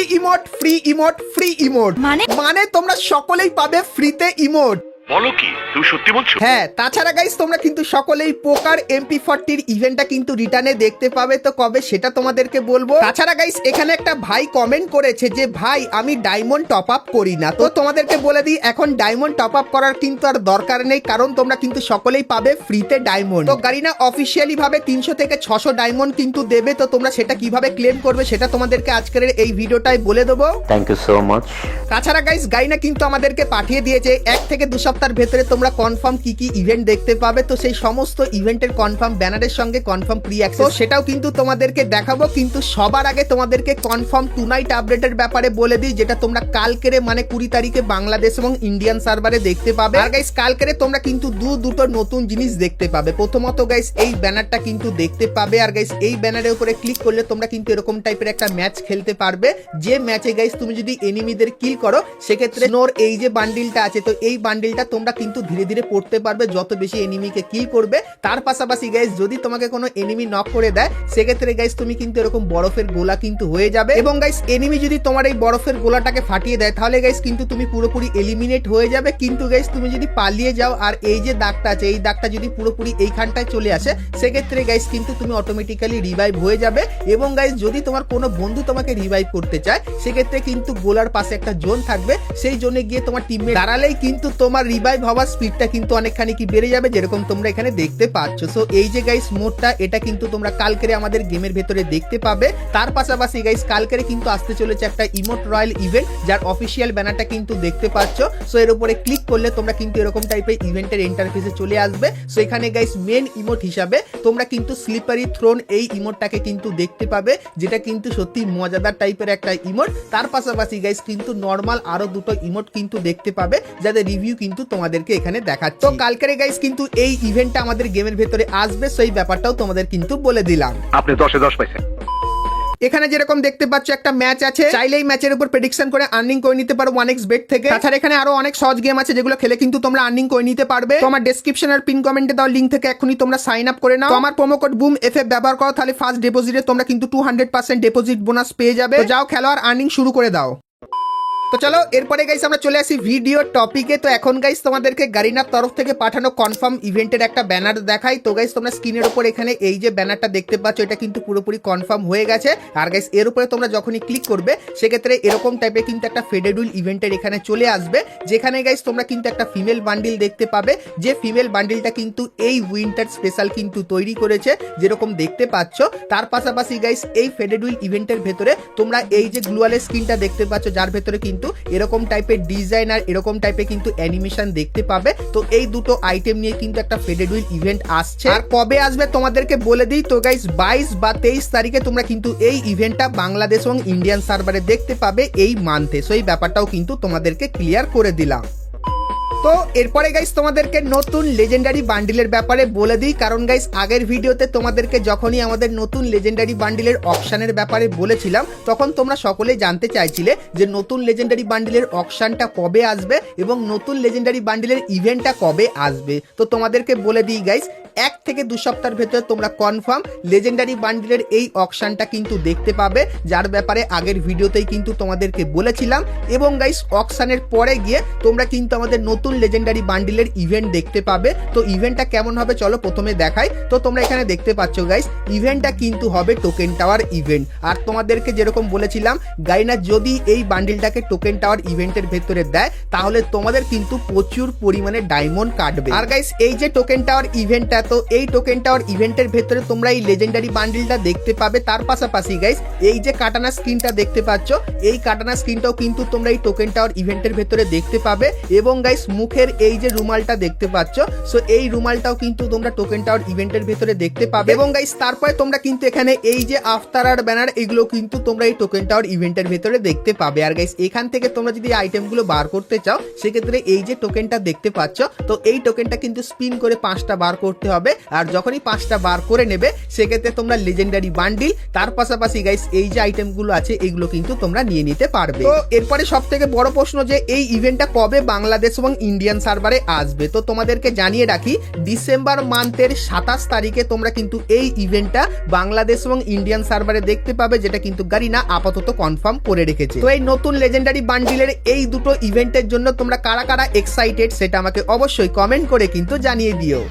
Free emote মানে তোমরা সকলেই পাবে ফ্রিতে ইমোট। বলো কি তুমি সত্যি বলছো? হ্যাঁ, তাছাড়া গাইস তোমরা কিন্তু সকলেই পোকার MP40 ইভেন্টটা কিন্তু রিটার্নে দেখতে পাবে। তো কবে সেটা তোমাদেরকে বলবো। তাছাড়া গাইস এখানে একটা ভাই কমেন্ট করেছে যে ভাই আমি ডায়মন্ড টপ আপ করি না। তো তোমাদেরকে বলে দিই এখন ডায়মন্ড টপ আপ করার কিন্তু আর দরকার নেই, কারণ তোমরা কিন্তু সকলেই পাবে ফ্রিতে ডায়মন্ড। তো গারিনা অফিসিয়ালি ভাবে 300 থেকে 600 ডায়মন্ড কিন্তু দেবে। তো তোমরা সেটা কিভাবে ক্লেম করবে সেটা তোমাদেরকে আজকের এই ভিডিওটাই বলে দেবো। Thank you so much. তাছাড়া গাইস গাইনা কিন্তু আমাদেরকে পাঠিয়ে দিয়েছে 1 থেকে 2 সপ্তাহের ভেতরে তোমরা কনফার্ম কি কি ইভেন্ট দেখতে পাবে। তো সেই সমস্ত ইভেন্টের কনফার্ম ব্যানারের সঙ্গে কনফার্ম প্রি অ্যাক্সেস সেটাও কিন্তু তোমাদেরকে দেখাবো। কিন্তু সবার আগে তোমাদেরকে কনফার্ম টু নাইট আপডেটের ব্যাপারে বলে দিই, যেটা তোমরা কালকেরে মানে 20 তারিখে বাংলাদেশ এবং ইন্ডিয়ান সার্ভারে দেখতে পাবে। আর গাইস কালকেরে তোমরা কিন্তু দুটো নতুন জিনিস দেখতে পাবে। প্রথমত গাইস এই ব্যানারটা কিন্তু দেখতে পাবে। আর গাইস এই ব্যানারের উপরে ক্লিক করলে তোমরা কিন্তু এরকম টাইপের একটা ম্যাচ খেলতে পারবে, যে ম্যাচে গাইস তুমি যদি এনিমিদের কিল করো সেক্ষেত্রে নোর এই যে বান্ডিলটা আছে, তো এই বান্ডিলটা তোমরা কিন্তু ধীরে ধীরে পড়তে পারবে যত বেশি এনিমিকে কিল করবে। তার পাশাপাশি গাইস যদি তোমাকে কোনো এনিমি নক করে দেয় সেক্ষেত্রে গাইস তুমি কিন্তু এরকম বরফের গোলা কিন্তু হয়ে যাবে। এবং গাইস এনিমি যদি তোমার এই বরফের গোলাটাকে ফাটিয়ে দেয় তাহলে গাইস কিন্তু তুমি পুরোপুরি এলিমিনেট হয়ে যাবে। কিন্তু গাইস তুমি যদি পালিয়ে যাও আর এই যে দাগটা আছে এই দাগটা যদি পুরোপুরি এইখানটায় চলে আসে সেক্ষেত্রে গাইস কিন্তু তুমি অটোমেটিক্যালি রিভাইভ হয়ে যাবে। এবং গাইস যদি তোমার কোনো বন্ধু তোমাকে রিভাইভ করতে চায় সেক্ষেত্রে কিন্তু গোলার পাশে একটা জোন থাকবে, সেই জোনে গিয়ে তোমার টিমমেট দাঁড়ালেই কিন্তু তোমার রিভাইভ হওয়ার স্পিডটা কিন্তু অনেকখানি কি বেড়ে যাবে, যেরকম তোমরা এখানে দেখতে পাচ্ছ। সো এই যে গাইস মোডটা এটা কিন্তু তোমরা কালকেরে আমাদের গেমের ভেতরে দেখতে পাবে। তার পাশাপাশি গাইস কালকেরে কিন্তু আসতে চলেছে একটা ইমোট রয়্যাল ইভেন্ট, যার অফিসিয়াল ব্যানারটা কিন্তু দেখতে পাচ্ছ। সো এর উপরে ক্লিক করলে তোমরা কিন্তু এরকম টাইপের ইভেন্টের ইন্টারফেসে চলে আসবে। সো এখানে গাইস মেন ইমোট হিসাবে তোমরা কিন্তু স্লিপারি থ্রোন এই ইমোটটাকে কিন্তু দেখতে পাবে, যেটা কিন্তু সত্যি মজাদার টাইপের একটা ইমোট। তার পাশাপাশি গাইস কিন্তু নরমাল আরো দুটো ইমোট কিন্তু দেখতে পাবে, যাদের রিভিউ কিন্তু তোমাদেরকে এখানে দেখাচ্ছি। তো কালকের গাইস কিন্তু এই ইভেন্টটা আমাদের গেমের ভেতরে আসবে, সেই ব্যাপারটাও তোমাদের কিন্তু বলে দিলাম। আপনি 10-এ 10 পাইছেন। এখানে যেরকম দেখতে পাচ্ছ একটা ম্যাচ আছে, চাইলে এই ম্যাচের উপর প্রেডিকশন করে আর্নিং করে নিতে পারো 1x bet থেকে। তাছাড়া এখানে আরো অনেক সহজ গেম আছে যেগুলো খেলে কিন্তু তোমরা আর্নিং করে নিতে পারবে। তো আমার ডেসক্রিপশন আর পিন কমেন্টে দেওয়া লিংক থেকে এখনই তোমরা সাইন আপ করে নাও। তো আমার প্রোমো কোড বুম এফএফ ব্যবহার করো, তাহলে ফার্স্ট ডিপোজিটে তোমরা কিন্তু 200% ডিপোজিট বোনাস পেয়ে যাবে। তো যাও খেলো আর আর্নিং শুরু করে দাও। তো চলো এরপরে গাইস আমরা চলে আসি ভিডিও টপিকে। তো এখন গাইস তোমাদেরকে গারিনার তরফ থেকে পাঠানো কনফার্ম ইভেন্টের একটা ব্যানার দেখাই। তো গাইস তোমরা স্ক্রিনের উপর এখানে এই যে ব্যানারটা দেখতে পাচ্ছ এটা কিন্তু পুরোপুরি কনফার্ম হয়ে গেছে। আর গাইস এর উপরে তোমরা যখনই ক্লিক করবে সেক্ষেত্রে এরকম টাইপের কিন্তু একটা ফেডেড উইল ইভেন্টের এখানে চলে আসবে, যেখানে গাইস তোমরা কিন্তু একটা ফিমেল বান্ডিল দেখতে পাবে, যে ফিমেল বান্ডিলটা কিন্তু এই উইন্টার স্পেশাল কিন্তু তৈরি করেছে যেরকম দেখতে পাচ্ছ। তার পাশাপাশি গাইস এই ফেডেড উইল ইভেন্টের ভেতরে তোমরা এই যে গ্লুয়ালের স্ক্রিনটা দেখতে পাচ্ছ, যার ভেতরে কিন্তু এরকম টাইপের ডিজাইন আর এরকম টাইপের কিন্তু অ্যানিমেশন দেখতে পাবে। তো এই দুটো আইটেম নিয়ে কিন্তু একটা ফেডেড উইল ইভেন্ট আসছে। আর কবে আসবে তোমাদেরকে বলে দিই। তো গাইস 22 বা 23 তারিখে তোমরা কিন্তু এই ইভেন্টটা বাংলাদেশ এবং ইন্ডিয়ান সার্ভারে দেখতে পাবে এই মান্থে। সো এই ব্যাপারটাও কিন্তু তোমাদেরকে ক্লিয়ার করে দিলাম। তো এরপরে গাইস তোমাদেরকে নতুন লেজেন্ডারি বান্ডিলের ব্যাপারে বলে দিই, কারণ গাইস আগের ভিডিওতে তোমাদেরকে যখনই আমাদের নতুন লেজেন্ডারি বান্ডিলের অকশনের ব্যাপারে বলেছিলাম তখন তোমরা সকলেই জানতে চাইছিলে যে নতুন লেজেন্ডারি বান্ডিলের অকশনটা কবে আসবে এবং নতুন লেজেন্ডারি বান্ডিলের ইভেন্টটা কবে আসবে। তো তোমাদেরকে বলে দিই গাইস 1 থেকে 2 সপ্তাহের ভেতরে তোমরা কনফার্ম লেজেন্ডারি বান্ডিলের এই অকশনটা কিন্তু দেখতে পাবে, যার ব্যাপারে আগের ভিডিওতেই কিন্তু তোমাদেরকে বলেছিলাম। এবং গাইস অকশনের পরে গিয়ে তোমরা কিন্তু আমাদের নতুন লেজেন্ডারি বান্ডিলের ইভেন্ট দেখতে পাবে। তো ইভেন্টটা কেমন হবে চলো প্রথমে দেখাই। তো তোমরা এখানে দেখতে পাচ্ছ গাইস ইভেন্টটা কিন্তু হবে টোকেন টাওয়ার ইভেন্ট। আর তোমাদেরকে যেরকম বলেছিলাম গাইনা যদি এই বান্ডিলটাকে টোকেন টাওয়ার ইভেন্টের ভেতরে দেয় তাহলে তোমাদের কিন্তু প্রচুর পরিমাণে ডায়মন্ড কাটবে। আর গাইস এই যে টোকেন টাওয়ার ইভেন্টটা, তো এই টোকেন টাওয়ার ইভেন্টের ভেতরে তোমরা এই লেজেন্ডারি বান্ডিলটা দেখতে পাবে। তার পাশাপাশি গাইস এই যে কাটানা স্ক্রিনটা দেখতে পাচ্ছ, এই কাটানা স্ক্রিনটাও কিন্তু তোমরা এই টোকেন টাওয়ার ইভেন্টের ভেতরে দেখতে পাবে। এবং গাইস মুখের এই যে রুমালটা দেখতে পাচ্ছ, সো এই রুমালটাও কিন্তু তোমরা টোকেন টাওয়ার ইভেন্টের ভেতরে দেখতে পাবে। এবং গাইস তারপরে তোমরা কিন্তু এখানে এই যে আফতার আর ব্যানার এগুলো কিন্তু তোমরা এই টোকেন টাওয়ার ইভেন্টের ভেতরে দেখতে পাবে। আর গাইস এখান থেকে তোমরা যদি আইটেমগুলো বার করতে চাও সেক্ষেত্রে এই যে টোকেনটা দেখতে পাচ্ছ, তো এই টোকেনটা কিন্তু স্পিন করে 5টা বার করতে হবে। আর যখনই 5টা বার করে নেবে সেক্ষেত্রে তোমরা লেজেন্ডারি বান্ডিল তার পাশাপাশি গাইস এই যে আইটেমগুলো আছে এগুলো কিন্তু তোমরা নিয়ে নিতে পারবে। তো এরপরে সব থেকে বড় প্রশ্ন যে এই ইভেন্টটা কবে বাংলাদেশ এবং ইন্ডিয়ান সার্ভারে আসবে। তো তোমাদেরকে জানিয়ে রাখি ডিসেম্বর মান্থের 27 তারিখে তোমরা কিন্তু এই ইভেন্টটা বাংলাদেশ এবং ইন্ডিয়ান সার্ভারে দেখতে পাবে, যেটা কিন্তু গারিনা আপাতত কনফার্ম করে রেখেছে। তো এই নতুন লেজেন্ডারি বান্ডিলের এই দুটো ইভেন্টের জন্য তোমরা কারা কারা এক্সাইটেড সেটা আমাকে অবশ্যই কমেন্ট করে কিন্তু জানিয়ে দিও।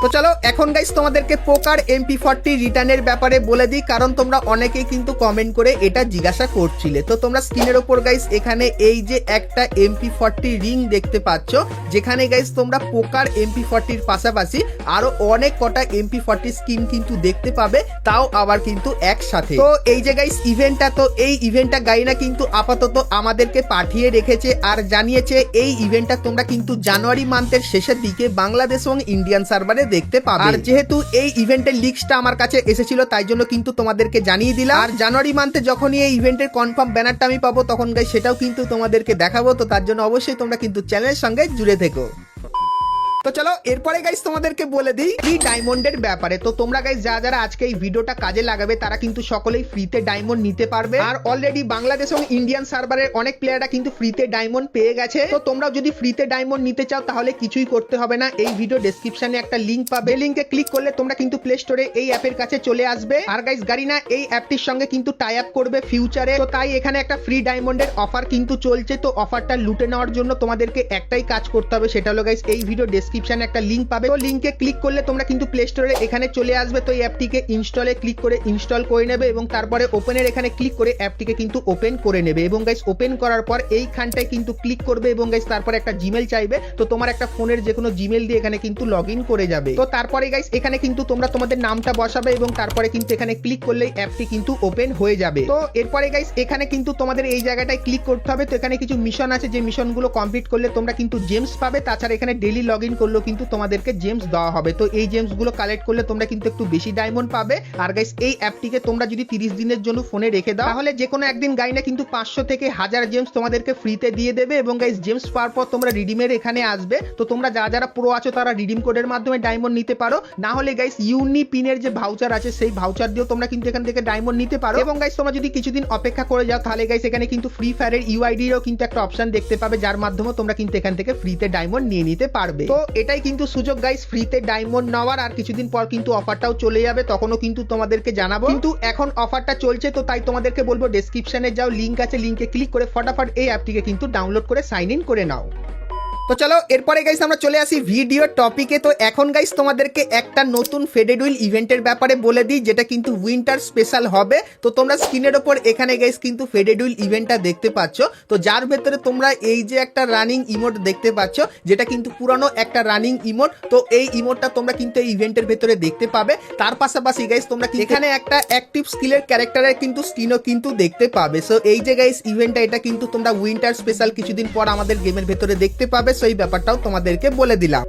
তো চলো এখন গাইস তোমাদেরকে পোকার MP40 রিটার্নের ব্যাপারে বলে দিই, কারণ তোমরা অনেকেই কিন্তু কমেন্ট করে এটা জিজ্ঞাসা করছিলে। তো তোমরা স্ক্রিনের ওপর গাইস এখানে এই যে একটা MP40 রিং দেখতে পাচ্ছ, যেখানে গাইস তোমরা পোকার MP40 পাশাপাশি আরো অনেক কটা MP40 স্কিন কিন্তু দেখতে পাবে, তাও আবার কিন্তু একসাথে। তো এই যে গাইস ইভেন্টটা, তো এই ইভেন্টটা গাইনা কিন্তু আপাতত আমাদেরকে পাঠিয়ে রেখেছে আর জানিয়েছে এই ইভেন্টটা তোমরা কিন্তু জানুয়ারি মান্থের শেষের দিকে বাংলাদেশ এবং ইন্ডিয়ান সার্ভারে দেখতে পাবে। আর যেহেতু এই ইভেন্টের লিস্টটা আমার কাছে এসেছিল তাই জন্য কিন্তু তোমাদেরকে জানিয়ে দিলাম। আর জানুয়ারি মান্থে যখনই এই ইভেন্টের কনফার্ম ব্যানারটা আমি পাবো তখন গাইস সেটাও কিন্তু তোমাদেরকে দেখাবো। তো তার জন্য অবশ্যই তোমরা কিন্তু চ্যানেলের সঙ্গে জুড়ে থেকো। তো চলো এরপরে গাইস তোমাদেরকে বলে দিই ফ্রি ডায়মন্ডের ব্যাপারে। তো তোমরা গাইস যারা আজকে এই ভিডিওটা কাজে লাগাবে তারা কিন্তু সকলেই ফ্রিতে ডায়মন্ড নিতে পারবে। আর অলরেডি বাংলাদেশ এবং ইন্ডিয়ান সার্ভারের অনেক প্লেয়াররা কিন্তু ফ্রিতে ডায়মন্ড পেয়ে গেছে। তো তোমরা যদি ফ্রিতে ডায়মন্ড নিতে চাও তাহলে কিছুই করতে হবে না, এই ভিডিও ডেসক্রিপশনে একটা লিংক পাবে, লিংকে ক্লিক করলে তোমরা কিন্তু প্লে স্টোরে এই অ্যাপের কাছে চলে আসবে। আর গাইস গারিনা এই অ্যাপটির সঙ্গে কিন্তু টাই আপ করবে ফিউচারে। তো তাই এখানে একটা ফ্রি ডায়মন্ডের অফার কিন্তু চলছে। তো অফারটা লুটে নেওয়ার জন্য তোমাদেরকে একটাই কাজ করতে হবে, সেটা হলো গাইস এই ভিডিও ডেসক্রিপশনে একটা লিংক পাবে। তো লিংকে ক্লিক করলে তোমরা কিন্তু প্লে স্টোরে এখানে চলে আসবে। তো এই অ্যাপটিকে ইনস্টলে ক্লিক করে ইনস্টল করে নেবে এবং তারপরে ওপেনের এখানে ক্লিক করে অ্যাপটিকে কিন্তু ওপেন করে নেবে। এবং গাইস ওপেন করার পর এইখানটায় কিন্তু ক্লিক করবে এবং গাইস তারপরে একটা জিমেল চাইবে। তো তোমার একটা ফোনের যে কোনো জিমেল দিয়ে এখানে কিন্তু লগ ইন করে যাবে। তো তারপরে গাইস এখানে কিন্তু তোমরা তোমাদের নামটা বসাবে এবং তারপরে কিন্তু এখানে ক্লিক করলে অ্যাপটি কিন্তু ওপেন হয়ে যাবে। তো এরপরে গাইস এখানে কিন্তু তোমাদের এই জায়গাটায় ক্লিক করতে হবে। তো এখানে কিছু মিশন আছে, যে মিশনগুলো কমপ্লিট করলে তোমরা কিন্তু জেমস পাবে। তাছাড়া এখানে ডেইলি লগ ইন করলেও কিন্তু তোমাদেরকে জেমস দেওয়া হবে। তো এই জেমস গুলো কালেক্ট করলে তোমরা কিন্তু একটু বেশি ডায়মন্ড পাবে। আর গাইস এই অ্যাপটিকে তোমরা যদি 30 দিনের জন্য ফোনে রেখে দাও তাহলে যে কোনো একদিন গাইনা কিন্তু 500 থেকে 1000 জেমস তোমাদেরকে ফ্রিতে দিয়ে দেবে। এবং গাইস জেমস পাওয়ার পর তোমরা রিডিমের এখানে আসবে। তো তোমরা যারা প্রো আছো তারা রিডিম কোডের মাধ্যমে ডায়মন্ড নিতে পারো, না হলে গাইস ইউনি পিনের যে ভাউচার আছে সেই ভাউচার দিয়েও তোমরা কিন্তু এখান থেকে ডায়মন্ড নিতে পারো। এবং গাইস তোমরা যদি কিছুদিন অপেক্ষা করে যাও তাহলে গাইস এখানে কিন্তু ফ্রি ফায়ারের ইউআইডি এরও কিন্তু একটা অপশন দেখতে পাবে, যার মাধ্যমে তোমরা কিন্তু এখান থেকে ফ্রিতে ডায়মন্ড নিয়ে নিতে পারবে। তো এটাই কিন্তু সুযোগ গাইস ফ্রিতে ডায়মন্ড নেওয়ার। আর কিছুদিন পর কিন্তু অফারটাও চলে যাবে, তখনও কিন্তু তোমাদেরকে জানাবো। কিন্তু এখন অফারটা চলছে, তো তাই তোমাদেরকে বলবো ডেসক্রিপশনে যাও, লিংক আছে, লিংকে ক্লিক করে ফটাফট এই অ্যাপটিকে কিন্তু ডাউনলোড করে সাইন ইন করে নাও। তো চলো এরপরে গাইস আমরা চলে আসি ভিডিও টপিকে। তো এখন গাইস তোমাদেরকে একটা নতুন ফেডেড হুইল ইভেন্টের ব্যাপারে বলে দিই, যেটা কিন্তু উইন্টার স্পেশাল হবে। তো তোমরা স্ক্রিনের ওপর এখানে গাইস কিন্তু ফেডেড হুইল ইভেন্টটা দেখতে পাচ্ছ, তো যার ভেতরে তোমরা এই যে একটা রানিং ইমোট দেখতে পাচ্ছ, যেটা কিন্তু পুরানো একটা রানিং ইমোট। তো এই ইমোটটা তোমরা কিন্তু এই ইভেন্টের ভেতরে দেখতে পাবে। তার পাশাপাশি গাইস তোমরা এখানে একটা অ্যাক্টিভ স্কিলের ক্যারেক্টারের কিন্তু স্কিনও কিন্তু দেখতে পাবে। সো এই যে গাইস ইভেন্টটা, এটা কিন্তু তোমরা উইন্টার স্পেশাল কিছুদিন পর আমাদের গেমের ভেতরে দেখতে পাবে। সেই ব্যাপারটাও তোমাদেরকে বলে দিলাম।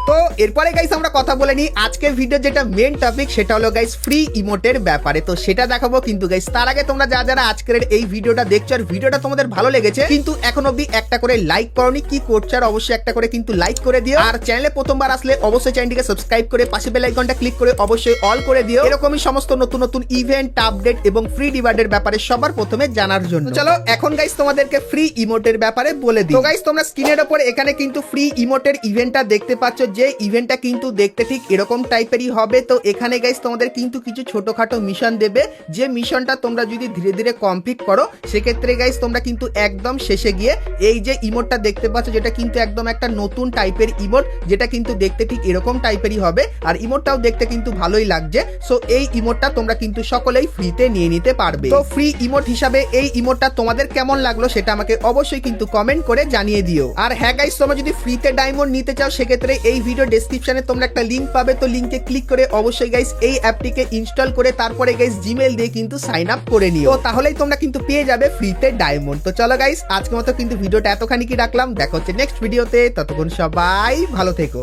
তো এরপরে গাইস আমরা কথা বলে নিই আজকের ভিডিও যেটা মেন টপিক, সেটা হলো গাইস ফ্রি ইমোটের ব্যাপারে। তো সেটা দেখাবো, কিন্তু গাইস তার আগে তোমরা যারা আজকের এই ভিডিওটা দেখছো আর ভিডিওটা তোমাদের ভালো লেগেছে কিন্তু এখন অবধি একটা করে লাইক করোনি, কি করছো আর অবশ্যই একটা করে কিন্তু লাইক করে দিও। আর চ্যানেলে প্রথমবার আসলে অবশ্যই চ্যানেলটিকে সাবস্ক্রাইব করে পাশে বেল আইকনটা ক্লিক করে অবশ্যই অল করে দিও, এরকমই সমস্ত নতুন নতুন ইভেন্ট, আপডেট এবং ফ্রি রিওয়ার্ডের ব্যাপারে সবার প্রথমে জানার জন্য। চলো এখন গাইস তোমাদেরকে ফ্রি ইমোটের ব্যাপারে বলে দিই। তো গাইস তোমরা স্ক্রিনের উপর এখানে কিন্তু ফ্রি ইমোটের ইভেন্টটা দেখতে পাচ্ছ, যে ইভেন্টটা কিন্তু দেখতে ঠিক এরকম টাইপেরই হবে। তো এখানে গাইস তোমাদের কিন্তু কিছু ছোটখাটো মিশন দেবে, যে মিশনটা তোমরা যদি ধীরে ধীরে কমপ্লিট করো সেক্ষেত্রে গাইস তোমরা কিন্তু একদম শেষে গিয়ে এই যে ইমোটটা দেখতে পাচ্ছ, যেটা কিন্তু একদম একটা নতুন টাইপের ইমোট, যেটা কিন্তু দেখতে ঠিক এরকম টাইপেরই হবে। আর ইমোটটাও দেখতে কিন্তু ভালোই লাগছে। সো এই ইমোটটা তোমরা কিন্তু সকলেই ফ্রিতে নিয়ে নিতে পারবে। তো ফ্রি ইমোট হিসাবে এই ইমোটটা তোমাদের কেমন লাগলো সেটা আমাকে অবশ্যই কিন্তু কমেন্ট করে জানিয়ে দিও। আর হ্যাঁ গাইস তোমরা যদি ফ্রিতে ডায়মন্ড নিতে চাও সেক্ষেত্রে এই ভিডিও ডেসক্রিপশনে তোমরা একটা লিংক পাবে। তো লিংকে ক্লিক করে অবশ্যই গাইস এই অ্যাপটিকে ইনস্টল করে তারপরে গাইস জিমেল দিয়ে কিন্তু সাইন আপ করে নিও। তো তাহলেই তোমরা কিন্তু পেয়ে যাবে ফ্রিতে ডায়মন্ড। তো চলো গাইস আজকের মতো কিন্তু ভিডিওটা এতখানি কি রাখলাম, দেখা হচ্ছে নেক্সট ভিডিওতে। ততক্ষণ সবাই ভালো থেকো।